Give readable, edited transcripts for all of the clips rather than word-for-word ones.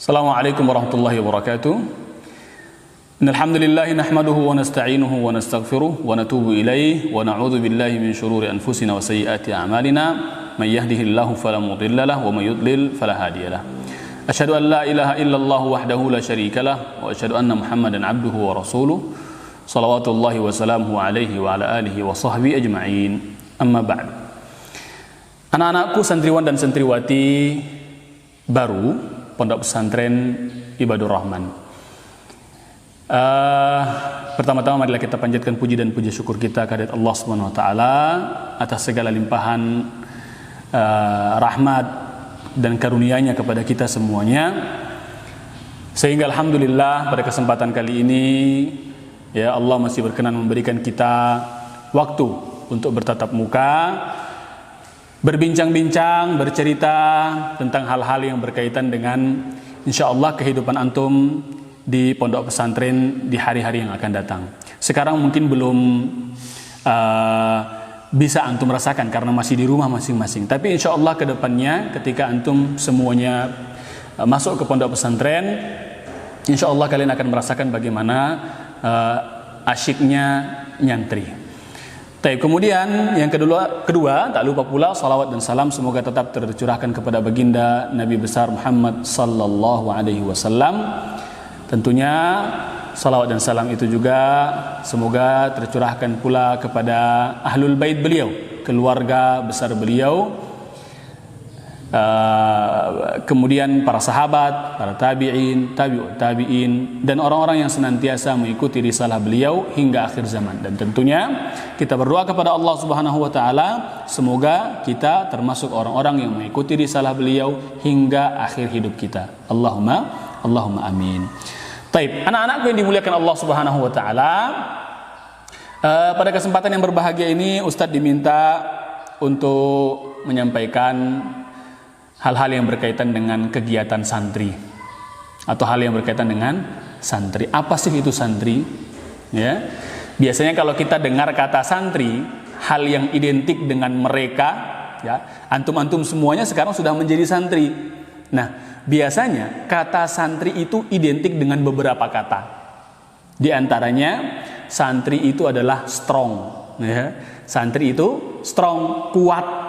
Assalamualaikum warahmatullahi wabarakatuh. Innal hamdalillah nahmaduhu wa nasta'inuhu wa nastaghfiruh wa natubu ilaihi wa na'udzu billahi min shururi anfusina wa sayyiati a'malina. May yahdihillahu fala mudilla lahu wa may yudlil fala hadiya lahu. Asyhadu an la ilaha illallah wahdahu la syarika lah wa asyhadu anna Muhammadan 'abduhu wa rasuluh. Shalawatullahi wa salamuhu alaihi wa ala alihi wa sahbihi ajma'in. Amma ba'd. Anak-anakku santriwan dan santriwati baru Pondok Pesantren Ibadur Rahman. Pertama-tama marilah kita panjatkan puji dan puji syukur kita kehadirat Allah Subhanahu wa taala atas segala limpahan rahmat dan karunia-Nya kepada kita semuanya. Sehingga alhamdulillah pada kesempatan kali ini ya Allah masih berkenan memberikan kita waktu untuk bertatap muka, berbincang-bincang, bercerita tentang hal-hal yang berkaitan dengan insyaallah kehidupan antum di pondok pesantren di hari-hari yang akan datang. Sekarang mungkin belum bisa antum rasakan karena masih di rumah masing-masing. Tapi insyaallah ke depannya ketika antum semuanya masuk ke pondok pesantren, insyaallah kalian akan merasakan bagaimana asyiknya nyantri. Kemudian yang kedua tak lupa pula salawat dan salam semoga tetap tercurahkan kepada baginda Nabi besar Muhammad sallallahu alaihi wasallam. Tentunya salawat dan salam itu juga semoga tercurahkan pula kepada ahlul bait beliau, keluarga besar beliau, kemudian para sahabat, para tabi'in, tabi'ut tabi'in, dan orang-orang yang senantiasa mengikuti risalah beliau hingga akhir zaman. Dan tentunya kita berdoa kepada Allah Subhanahu wa taala semoga kita termasuk orang-orang yang mengikuti risalah beliau hingga akhir hidup kita. Allahumma amin. Taib, anak-anakku yang dimuliakan Allah Subhanahu wa taala, pada kesempatan yang berbahagia ini Ustadz diminta untuk menyampaikan hal-hal yang berkaitan dengan kegiatan santri atau hal yang berkaitan dengan santri. Apa sih itu santri? Ya. Biasanya kalau kita dengar kata santri, hal yang identik dengan mereka, ya, antum-antum semuanya sekarang sudah menjadi santri. Nah, biasanya kata santri itu identik dengan beberapa kata. Di antaranya santri itu adalah strong, ya. Santri itu strong, kuat.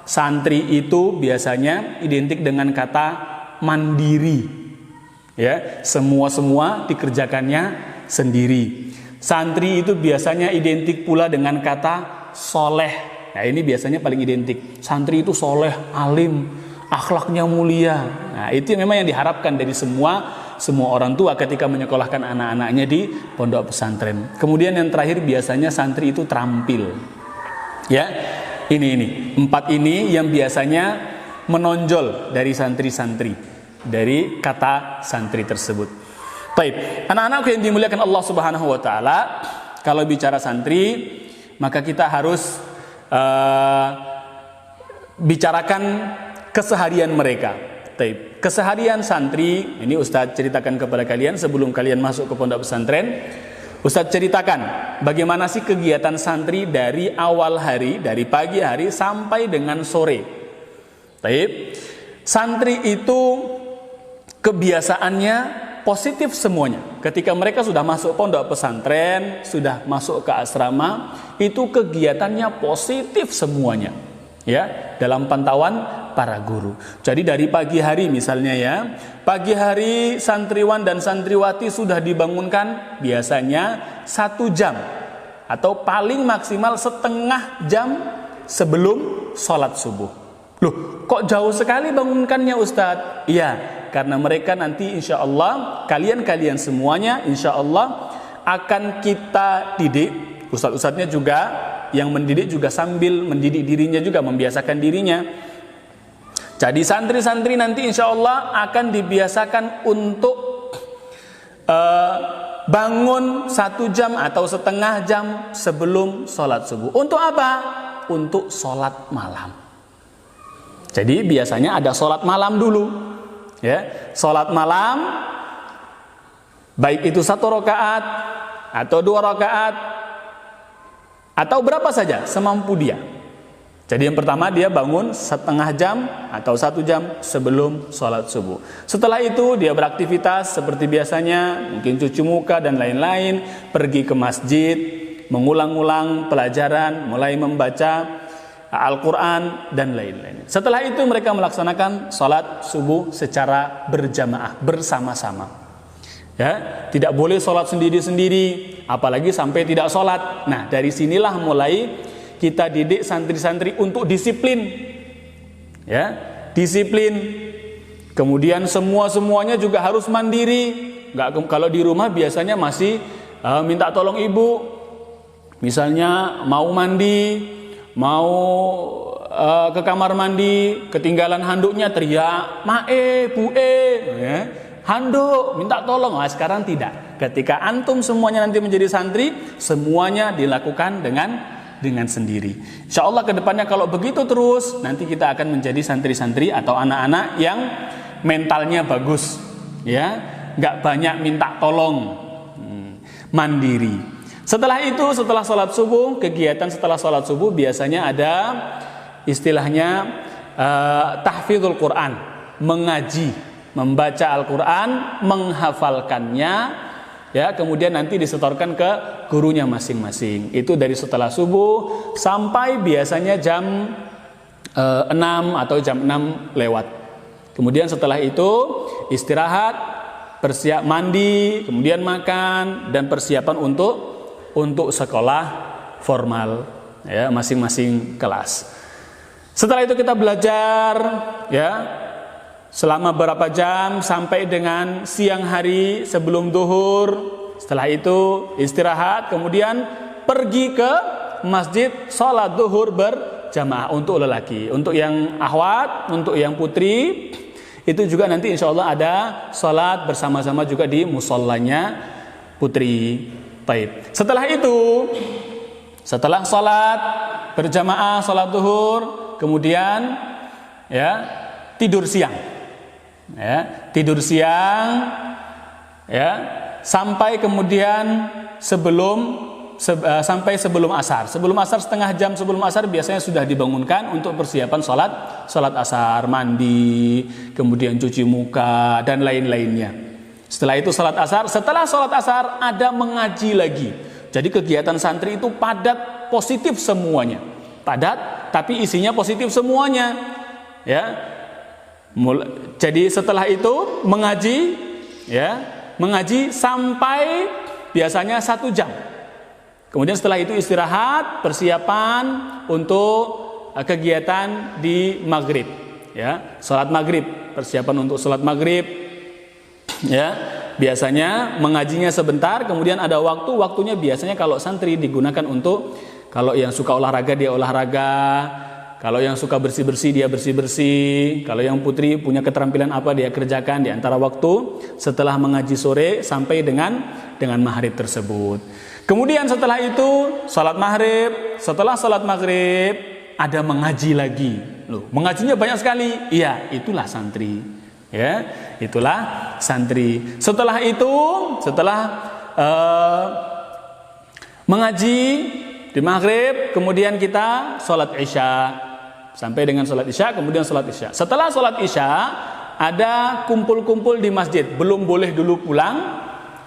Santri itu biasanya identik dengan kata mandiri, ya, semua dikerjakannya sendiri. Santri itu biasanya identik pula dengan kata soleh. Nah, ini biasanya paling identik. Santri itu soleh, alim, akhlaknya mulia. Nah, itu memang yang diharapkan dari semua orang tua ketika menyekolahkan anak-anaknya di pondok pesantren. Kemudian yang terakhir biasanya santri itu terampil, ya. Ini 4 ini yang biasanya menonjol dari santri-santri, dari kata santri tersebut. Baik, anak-anakku yang dimuliakan Allah Subhanahu wa taala, kalau bicara santri, maka kita harus bicarakan keseharian mereka. Baik, keseharian santri, ini Ustadz ceritakan kepada kalian sebelum kalian masuk ke pondok pesantren. Ustadz ceritakan bagaimana sih kegiatan santri dari awal hari, dari pagi hari sampai dengan sore. Baik, santri itu kebiasaannya positif semuanya. Ketika mereka sudah masuk pondok pesantren, sudah masuk ke asrama, itu kegiatannya positif semuanya, ya, dalam pantauan para guru. Jadi dari pagi hari misalnya, ya, pagi hari santriwan dan santriwati sudah dibangunkan biasanya 1 jam atau paling maksimal setengah jam sebelum sholat subuh. Loh, kok jauh sekali bangunkannya Ustadz? Iya, karena mereka nanti insya Allah, kalian semuanya insya Allah akan kita didik. Ustadz-ustadznya juga yang mendidik juga sambil mendidik dirinya juga, membiasakan dirinya. Jadi santri-santri nanti insya Allah akan dibiasakan untuk bangun 1 jam atau setengah jam sebelum sholat subuh. Untuk apa? Untuk sholat malam. Jadi biasanya ada sholat malam dulu, ya. Sholat malam, baik itu 1 rakaat atau 2 rakaat atau berapa saja semampu dia. Jadi yang pertama dia bangun setengah jam atau 1 jam sebelum sholat subuh. Setelah itu dia beraktivitas seperti biasanya, mungkin cuci muka dan lain-lain, pergi ke masjid, mengulang-ulang pelajaran, mulai membaca Al-Quran dan lain-lain. Setelah itu mereka melaksanakan sholat subuh secara berjamaah, bersama-sama. Ya, tidak boleh sholat sendiri-sendiri, apalagi sampai tidak sholat. Nah, dari sinilah mulai kita didik santri-santri untuk disiplin, ya, disiplin. Kemudian semuanya juga harus mandiri. Kalau di rumah biasanya masih minta tolong ibu, misalnya mau mandi, mau ke kamar mandi, ketinggalan handuknya, teriak, "Mae, bue," ya, handuk, minta tolong. Nah, sekarang tidak. Ketika antum semuanya nanti menjadi santri, semuanya dilakukan dengan sendiri. Insya Allah kedepannya kalau begitu terus, nanti kita akan menjadi santri-santri atau anak-anak yang mentalnya bagus, ya, nggak banyak minta tolong, mandiri. Setelah itu, setelah sholat subuh, kegiatan setelah sholat subuh biasanya ada istilahnya tahfidzul Quran, mengaji, membaca Al-Quran, menghafalkannya. Ya, kemudian nanti disetorkan ke gurunya masing-masing. Itu dari setelah subuh sampai biasanya jam 6 atau jam 6 lewat. Kemudian setelah itu istirahat, persiap mandi, kemudian makan dan persiapan untuk sekolah formal, ya, masing-masing kelas. Setelah itu kita belajar, ya, selama berapa jam sampai dengan siang hari sebelum zuhur. Setelah itu istirahat, kemudian pergi ke masjid sholat zuhur berjamaah untuk lelaki. Untuk yang akhwat, untuk yang putri, itu juga nanti insya Allah ada sholat bersama-sama juga di musallanya putri. Baik. Setelah itu, setelah sholat berjamaah sholat zuhur, kemudian ya tidur siang. Ya, tidur siang, ya, sampai kemudian sampai sebelum asar. Sebelum asar, setengah jam sebelum asar biasanya sudah dibangunkan untuk persiapan sholat asar, mandi, kemudian cuci muka dan lain-lainnya. Setelah itu sholat asar. Setelah sholat asar ada mengaji lagi. Jadi kegiatan santri itu padat, positif semuanya. Padat, tapi isinya positif semuanya. Ya. Jadi setelah itu mengaji, ya, mengaji sampai biasanya 1 jam. Kemudian setelah itu istirahat, persiapan untuk kegiatan di maghrib, ya, sholat maghrib, persiapan untuk sholat maghrib, ya. Biasanya mengajinya sebentar, kemudian ada waktunya biasanya kalau santri digunakan untuk, kalau yang suka olahraga dia olahraga. Kalau yang suka bersih-bersih dia bersih-bersih. Kalau yang putri punya keterampilan apa dia kerjakan di antara waktu setelah mengaji sore sampai dengan maghrib tersebut. Kemudian setelah itu salat maghrib. Setelah salat maghrib ada mengaji lagi. Loh, mengajinya banyak sekali. Iya, itulah santri. Ya, itulah santri. Setelah itu, mengaji di maghrib, kemudian kita sholat isya. Sampai dengan sholat isya, kemudian sholat isya. Setelah sholat isya, ada kumpul-kumpul di masjid. Belum boleh dulu pulang,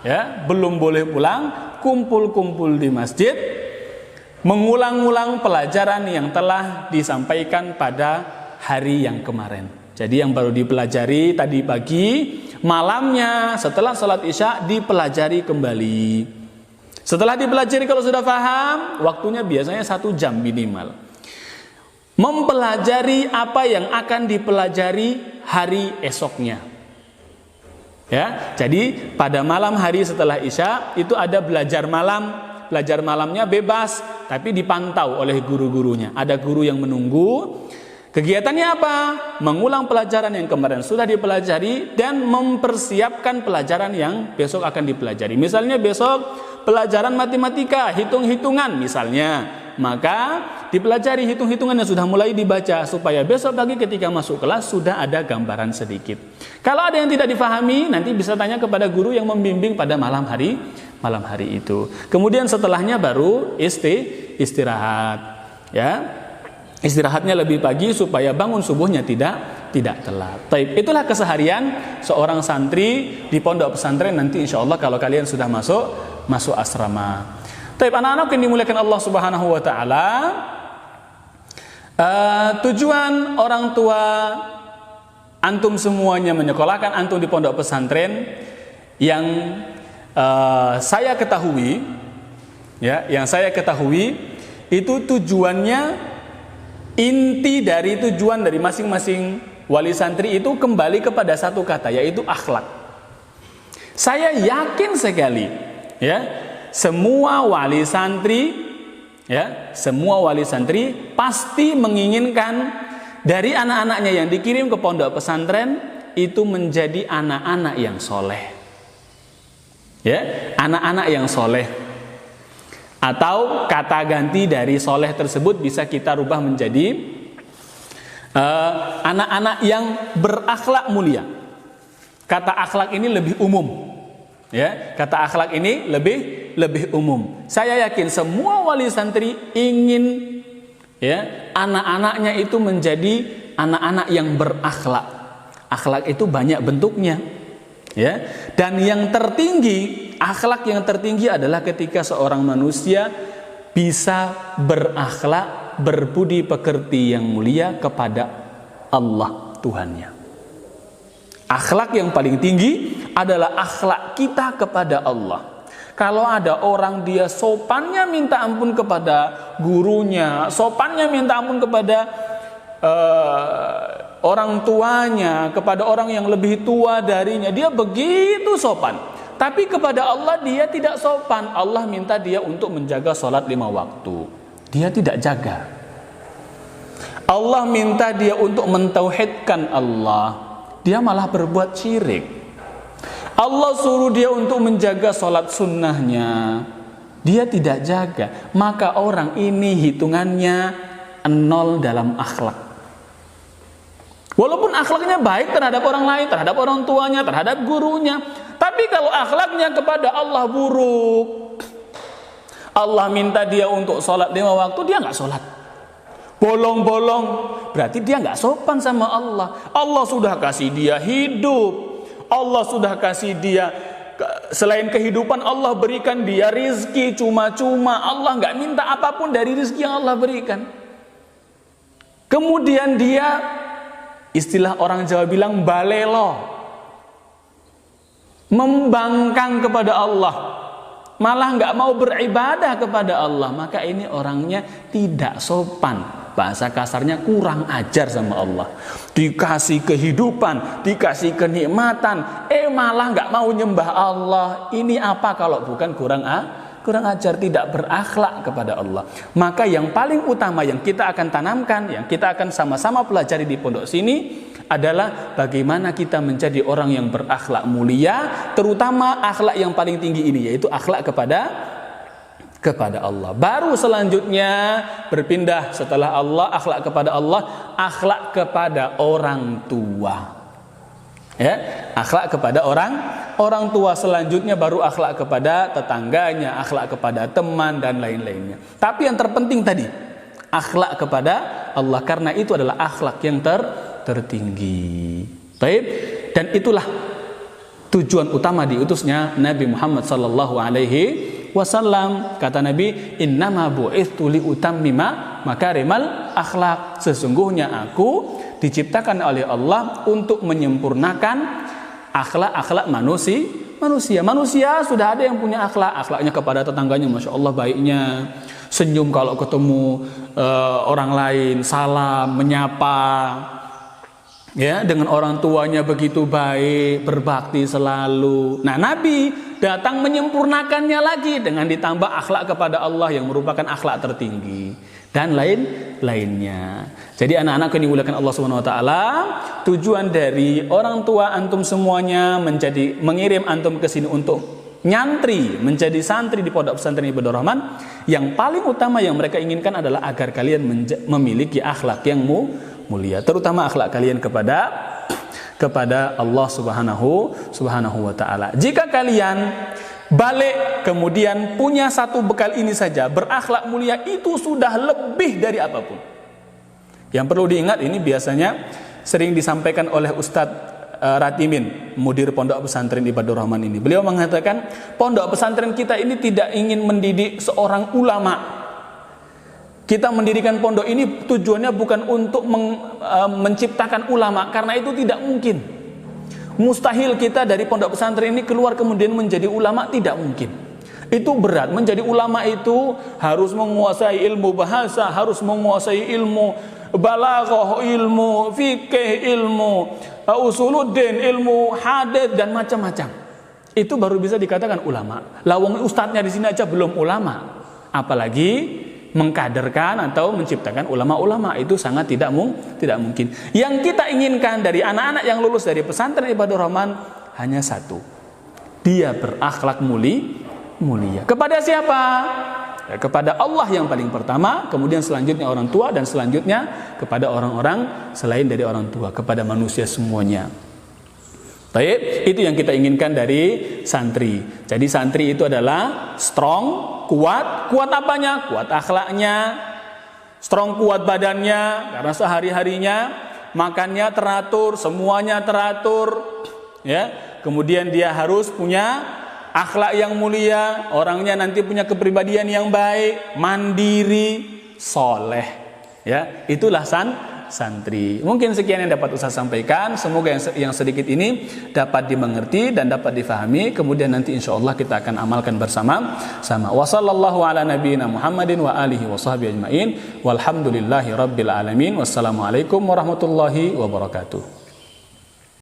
ya, belum boleh pulang. Kumpul-kumpul di masjid, mengulang-ulang pelajaran yang telah disampaikan pada hari yang kemarin. Jadi yang baru dipelajari tadi pagi, malamnya setelah sholat isya dipelajari kembali. Setelah dipelajari kalau sudah paham, waktunya biasanya 1 jam minimal. Mempelajari apa yang akan dipelajari hari esoknya. Ya, jadi pada malam hari setelah isya itu ada belajar malam. Belajar malamnya bebas, tapi dipantau oleh guru-gurunya. Ada guru yang menunggu. Kegiatannya apa? Mengulang pelajaran yang kemarin sudah dipelajari dan mempersiapkan pelajaran yang besok akan dipelajari. Misalnya besok pelajaran matematika, hitung-hitungan misalnya. Maka dipelajari hitung-hitungan yang sudah mulai dibaca supaya besok pagi ketika masuk kelas sudah ada gambaran sedikit. Kalau ada yang tidak difahami, nanti bisa tanya kepada guru yang membimbing pada malam hari itu. Kemudian setelahnya baru istirahat, ya. istirahatnya lebih pagi supaya bangun subuhnya tidak telat. Taib, itulah keseharian seorang santri di pondok pesantren nanti insya Allah kalau kalian sudah masuk asrama. Taib, anak-anak yang dimuliakan Allah Subhanahu wa taala, tujuan orang tua antum semuanya menyekolahkan antum di pondok pesantren yang saya ketahui, ya, yang saya ketahui itu tujuannya, inti dari tujuan dari masing-masing wali santri itu kembali kepada satu kata, yaitu akhlak. Saya yakin sekali, ya, semua wali santri, ya, semua wali santri pasti menginginkan dari anak-anaknya yang dikirim ke pondok pesantren itu menjadi anak-anak yang soleh, ya, anak-anak yang soleh. Atau kata ganti dari soleh tersebut bisa kita rubah menjadi anak-anak yang berakhlak mulia. Kata akhlak ini lebih umum, ya, kata akhlak ini lebih umum. Saya yakin semua wali santri ingin, ya, anak-anaknya itu menjadi anak-anak yang berakhlak. Akhlak itu banyak bentuknya, ya, dan yang tertinggi, akhlak yang tertinggi adalah ketika seorang manusia bisa berakhlak, berbudi pekerti yang mulia kepada Allah Tuhannya. Akhlak yang paling tinggi adalah akhlak kita kepada Allah. Kalau ada orang dia sopannya minta ampun kepada gurunya, sopannya minta ampun kepada orang tuanya, kepada orang yang lebih tua darinya, dia begitu sopan. Tapi kepada Allah dia tidak sopan. Allah minta dia untuk menjaga sholat 5 waktu, dia tidak jaga. Allah minta dia untuk mentauhidkan Allah, dia malah berbuat syirik. Allah suruh dia untuk menjaga sholat sunnahnya, dia tidak jaga. Maka orang ini hitungannya 0 dalam akhlak. Walaupun akhlaknya baik terhadap orang lain, terhadap orang tuanya, terhadap gurunya, tapi kalau akhlaknya kepada Allah buruk, Allah minta dia untuk sholat 5 waktu, dia nggak sholat, bolong-bolong, berarti dia nggak sopan sama Allah. Allah sudah kasih dia hidup, Allah sudah kasih dia, selain kehidupan Allah berikan dia rizki cuma-cuma, Allah nggak minta apapun dari rizki yang Allah berikan. Kemudian dia, istilah orang Jawa bilang balelo, membangkang kepada Allah, malah nggak mau beribadah kepada Allah. Maka ini orangnya tidak sopan, bahasa kasarnya kurang ajar sama Allah. Dikasih kehidupan, dikasih kenikmatan, malah nggak mau nyembah Allah. Ini apa kalau bukan kurang ajar, tidak berakhlak kepada Allah. Maka yang paling utama yang kita akan tanamkan, yang kita akan sama-sama pelajari di pondok sini adalah bagaimana kita menjadi orang yang berakhlak mulia, terutama akhlak yang paling tinggi ini, yaitu akhlak kepada Allah. Baru selanjutnya berpindah setelah Allah, akhlak kepada Allah, akhlak kepada orang tua. Ya, akhlak kepada orang tua, selanjutnya baru akhlak kepada tetangganya, akhlak kepada teman dan lain-lainnya. Tapi yang terpenting tadi, akhlak kepada Allah, karena itu adalah akhlak yang tertinggi. Baik, dan itulah tujuan utama diutusnya Nabi Muhammad sallallahu alaihi wasallam. Kata Nabi, innama bu'ithu liutammima makarimal akhlak. Sesungguhnya aku diciptakan oleh Allah untuk menyempurnakan akhlak-akhlak manusia. Manusia sudah ada yang punya akhlaknya kepada tetangganya, masya Allah baiknya, senyum kalau ketemu orang lain, salam, menyapa, ya, dengan orang tuanya begitu baik, berbakti selalu. Nah, Nabi datang menyempurnakannya lagi dengan ditambah akhlak kepada Allah yang merupakan akhlak tertinggi dan lainnya. Jadi anak-anak yang dimuliakan Allah Subhanahu wa taala, tujuan dari orang tua antum semuanya mengirim antum ke sini untuk nyantri, menjadi santri di pondok pesantren Ibadul Rahman, yang paling utama yang mereka inginkan adalah agar kalian memiliki akhlak yang mulia, terutama akhlak kalian kepada Allah Subhanahu wa taala. Jika kalian balik kemudian punya satu bekal ini saja, berakhlak mulia, itu sudah lebih dari apapun. Yang perlu diingat, ini biasanya sering disampaikan oleh Ustadz Ratimin, mudir pondok pesantren Ibadur Rahman ini. Beliau mengatakan, pondok pesantren kita ini tidak ingin mendidik seorang ulama. Kita mendirikan pondok ini tujuannya bukan untuk menciptakan ulama, karena itu tidak mungkin. Mustahil kita dari pondok pesantren ini keluar kemudian menjadi ulama, tidak mungkin. Itu berat. Menjadi ulama itu harus menguasai ilmu bahasa, harus menguasai ilmu balaghah, ilmu fikih, ilmu usuluddin, ilmu hadits dan macam-macam. Itu baru bisa dikatakan ulama. Lawang ustadznya di sini aja belum ulama, apalagi mengkaderkan atau menciptakan ulama-ulama. Itu sangat tidak mungkin. Yang kita inginkan dari anak-anak yang lulus dari pesantren Ibadur Rahman hanya satu, dia berakhlak mulia. Kepada siapa? Ya, kepada Allah yang paling pertama, kemudian selanjutnya orang tua, dan selanjutnya kepada orang-orang selain dari orang tua, kepada manusia semuanya. Baik, itu yang kita inginkan dari santri. Jadi santri itu adalah strong, kuat apanya? Kuat akhlaknya, strong, kuat badannya, karena sehari-harinya makannya teratur, semuanya teratur, ya. Kemudian dia harus punya akhlak yang mulia, orangnya nanti punya kepribadian yang baik, mandiri, soleh. Ya, itulah santri. Mungkin sekian yang dapat Ustaz sampaikan. Semoga yang sedikit ini dapat dimengerti dan dapat difahami. Kemudian nanti insya Allah kita akan amalkan bersama-sama. Wassallallahu ala nabiyyina Muhammadin wa alihi wa sahbihi ajma'in. Walhamdulillahi rabbil alamin. Wassalamualaikum warahmatullahi wabarakatuh.